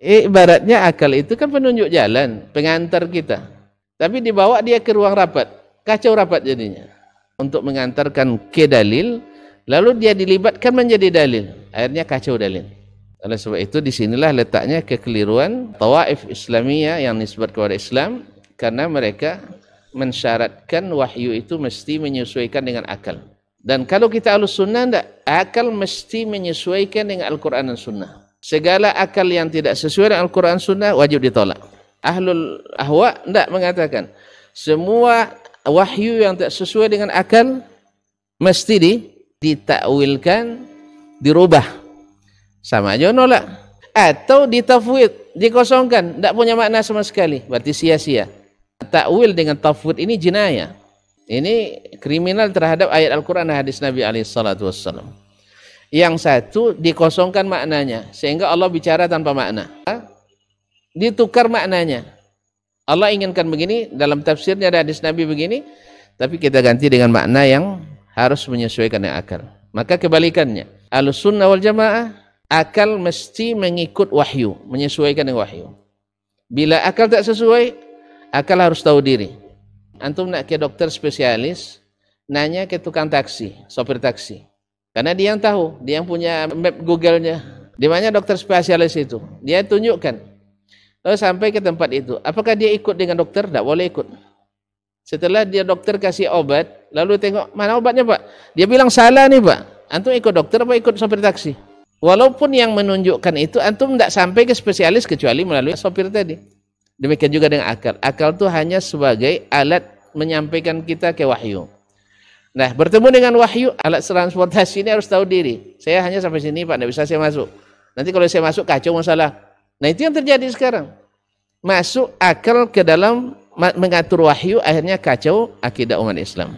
Ibaratnya akal itu kan penunjuk jalan, pengantar kita. Tapi dibawa dia ke ruang rapat, kacau rapat jadinya. Untuk mengantarkan ke dalil, lalu dia dilibatkan menjadi dalil. Akhirnya kacau dalil. Oleh sebab itu disinilah letaknya kekeliruan tawaif Islamiyah yang nisbat kepada Islam, karena mereka mensyaratkan wahyu itu mesti menyesuaikan dengan akal. Dan kalau kita Ahlus Sunnah enggak, akal mesti menyesuaikan dengan Al-Quran dan Sunnah. Segala akal yang tidak sesuai dengan Al-Quran Sunnah wajib ditolak. Ahlul ahwa tidak mengatakan semua wahyu yang tak sesuai dengan akal mesti ditakwilkan, dirubah. Sama aja nolak. Atau ditafwid, dikosongkan, tidak punya makna sama sekali, berarti sia-sia. Takwil dengan tafwid ini jinayah. Ini kriminal terhadap ayat Al-Quran dan hadis Nabi SAW. Yang satu dikosongkan maknanya, sehingga Allah bicara tanpa makna. Ditukar maknanya. Allah inginkan begini, dalam tafsirnya ada hadis Nabi begini, tapi kita ganti dengan makna yang harus menyesuaikan dengan akal. Maka kebalikannya, Ahlus Sunnah wal Jamaah, akal mesti mengikut wahyu, menyesuaikan dengan wahyu. Bila akal tak sesuai, akal harus tahu diri. Antum nak ke dokter spesialis, nanya ke tukang taksi, sopir taksi. Karena dia yang tahu, dia yang punya map Google-nya. Di mana dokter spesialis itu? Dia tunjukkan. Lalu sampai ke tempat itu. Apakah dia ikut dengan dokter? Tidak boleh ikut. Setelah dia dokter kasih obat, lalu tengok, mana obatnya Pak? Dia bilang salah nih Pak. Antum ikut dokter apa ikut sopir taksi? Walaupun yang menunjukkan itu, antum tidak sampai ke spesialis kecuali melalui sopir tadi. Demikian juga dengan akal. Akal itu hanya sebagai alat menyampaikan kita ke wahyu. Nah, bertemu dengan wahyu, alat transportasi ini harus tahu diri. Saya hanya sampai sini Pak, tidak bisa saya masuk. Nanti kalau saya masuk kacau masalah. Nah, itu yang terjadi sekarang. Masuk akal ke dalam mengatur wahyu, akhirnya kacau akidah umat Islam.